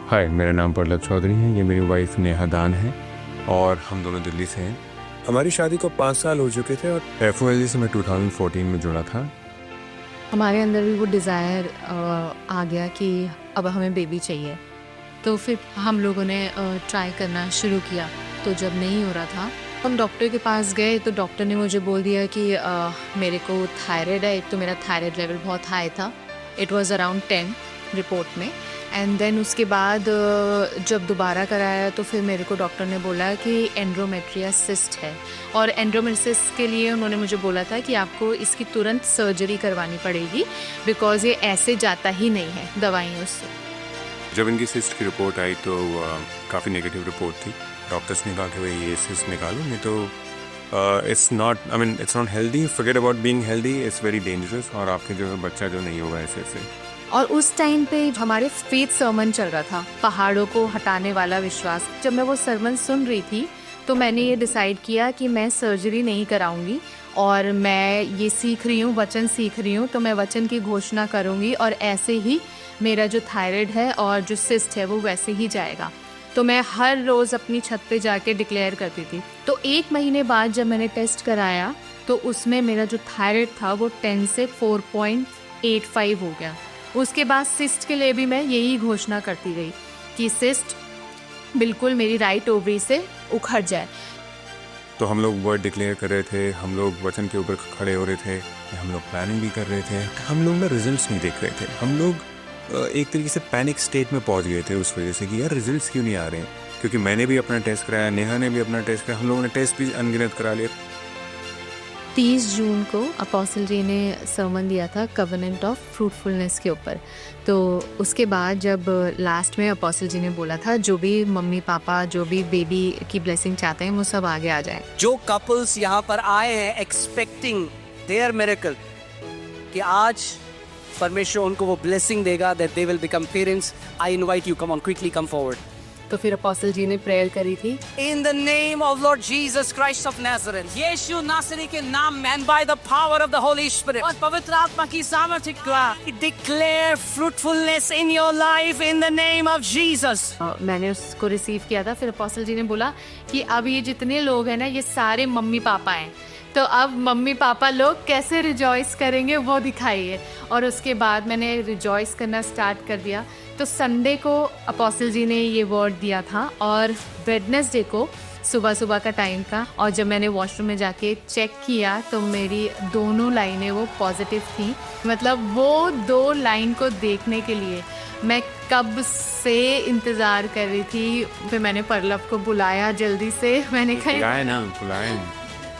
हाय, मेरा नाम पल्लव चौधरी है। ये मेरी वाइफ नेहा दान है और हम दोनों दिल्ली से हैं। हमारी शादी को 5 साल हो चुके थे और FOLG से मैं 2014 में जुड़ा था। हमारे अंदर भी वो डिज़ायर आ गया कि अब हमें बेबी चाहिए। तो फिर हम लोगों ने ट्राई करना शुरू किया। तो जब नहीं हो रहा था, हम डॉक्टर के पास गए तो डॉक्टर ने मुझे बोल दिया कि मेरे को थायराइड है। एक तो मेरा थायराइड लेवल बहुत हाई था, इट वाज अराउंड 10 रिपोर्ट में। एंड देन उसके बाद जब दोबारा कराया तो फिर मेरे को डॉक्टर ने बोला कि एंड्रोमेट्रिया सिस्ट है, और एंड्रोमेट्रिया के लिए उन्होंने मुझे बोला था कि आपको इसकी तुरंत सर्जरी करवानी पड़ेगी, बिकॉज ये ऐसे जाता ही नहीं है दवाइयों से। जब इनकी सिस्ट की रिपोर्ट आई तो काफ़ी नेगेटिव रिपोर्ट थी। डॉक्टर्स ने कहा कि भाई ये सिस्ट निकालो, नहीं तो it's not healthy, forget about being healthy, it's very dangerous, और आपके जो है बच्चा जो नहीं होगा ऐसे। और उस टाइम पे हमारे फेथ सर्मन चल रहा था, पहाड़ों को हटाने वाला विश्वास। जब मैं वो सर्मन सुन रही थी तो मैंने ये डिसाइड किया कि मैं सर्जरी नहीं कराऊंगी, और मैं ये सीख रही हूँ, वचन सीख रही हूँ, तो मैं वचन की घोषणा करूँगी, और ऐसे ही मेरा जो थायराइड है और जो सिस्ट है वो वैसे ही जाएगा। तो मैं हर रोज़ अपनी छत पे जाके डिक्लेयर करती थी। तो 1 महीने बाद जब मैंने टेस्ट कराया तो उसमें मेरा जो थायराइड था वो 10 से 4.85 हो गया। उसके बाद सिस्ट के लिए भी मैं यही घोषणा करती रही कि सिस्ट बिल्कुल मेरी राइट ओवरी से उखड़ जाए। तो हम लोग वर्ड डिक्लेयर कर रहे थे, हम लोग वचन के ऊपर खड़े हो रहे थे, हम लोग प्लानिंग भी कर रहे थे। हम लोग ना रिजल्ट्स नहीं देख रहे थे। हम लोग एक तरीके से पैनिक स्टेट में पहुंच गए थे उस वजह से कि यार रिजल्ट्स क्यों नहीं आ रहे हैं। क्योंकि मैंने भी अपना टेस्ट कराया, नेहा ने भी अपना टेस्ट कराया, हम लोगों ने टेस्ट भी अनगिनत करा लिया। 30 जून को अपोस्टल जी ने सर्मन दिया था कवेनेंट ऑफ फ्रूटफुलनेस के ऊपर। तो उसके बाद जब लास्ट में अपोस्टल जी ने बोला था जो भी मम्मी पापा जो भी बेबी की ब्लेसिंग चाहते हैं वो सब आगे आ जाए। जो कपल्स यहाँ पर आए हैं एक्सपेक्टिंग देयर मिरेकल कि आज परमेश्वर उनको वो ब्लेसिंग देगा, that they will become parents, I invite you, come on quickly come forward. तो फिर अपोस्टल जी ने प्रेयर करी थी, In the name of Lord Jesus Christ of Nazareth, यीशु नासरी के नाम में, and by the power of the Holy Spirit, और पवित्र आत्मा की सामर्थ्य का, declare fruitfulness in your life in the name of Jesus। मैंने उसको रिसीव किया था। फिर अपोस्टल जी ने बोला कि अब ये जितने लोग हैं ना, ये सारे मम्मी पापा हैं, तो अब मम्मी पापा लोग कैसे रिजॉइस करेंगे वो दिखाइए। और उसके बाद मैंने रिजॉइस करना स्टार्ट कर दिया। तो संडे को अपोस्टल जी ने ये वर्ड दिया था, और वेडनेसडे को सुबह का टाइम था, और जब मैंने वॉशरूम में जाके चेक किया तो मेरी दोनों लाइनें वो पॉजिटिव थी। मतलब वो 2 लाइन को देखने के लिए मैं कब से इंतज़ार कर रही थी। फिर मैंने पल्लव को बुलाया जल्दी से, मैंने कहा बुलाए।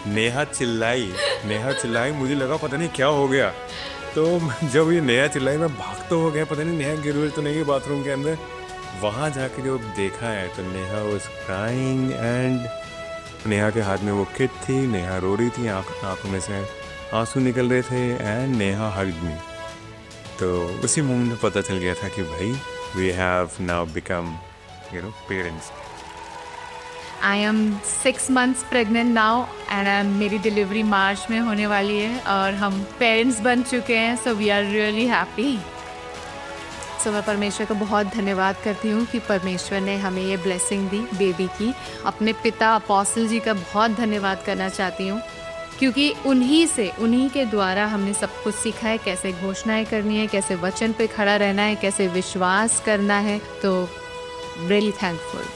नेहा चिल्लाई, मुझे लगा पता नहीं क्या हो गया। तो जब ये नेहा चिल्लाई मैं भाग तो हो गया, पता नहीं नेहा गिर तो नहीं गई बाथरूम के अंदर। वहाँ जाके जब देखा है तो Neha was crying, and Neha के हाथ में वो किट थी, नेहा रो रही थी, आंखों में से आंसू निकल रहे थे, एंड नेहा हग्ड मी। तो उसी मोमेंट में पता चल गया था कि भाई we have now become parents. I am 6 months pregnant now and मेरी डिलीवरी मार्च में होने वाली है, और हम पेरेंट्स बन चुके हैं। So we are really happy. So मैं परमेश्वर का बहुत धन्यवाद करती हूँ कि परमेश्वर ने हमें ये ब्लेसिंग दी बेबी की। अपने पिता अपोस्टल जी का बहुत धन्यवाद करना चाहती हूँ, क्योंकि उन्हीं के द्वारा हमने सब कुछ सीखा है, कैसे घोषणाएं करनी है, कैसे वचन पे खड़ा रहना है, कैसे विश्वास करना है। तो रियली थैंकफुल।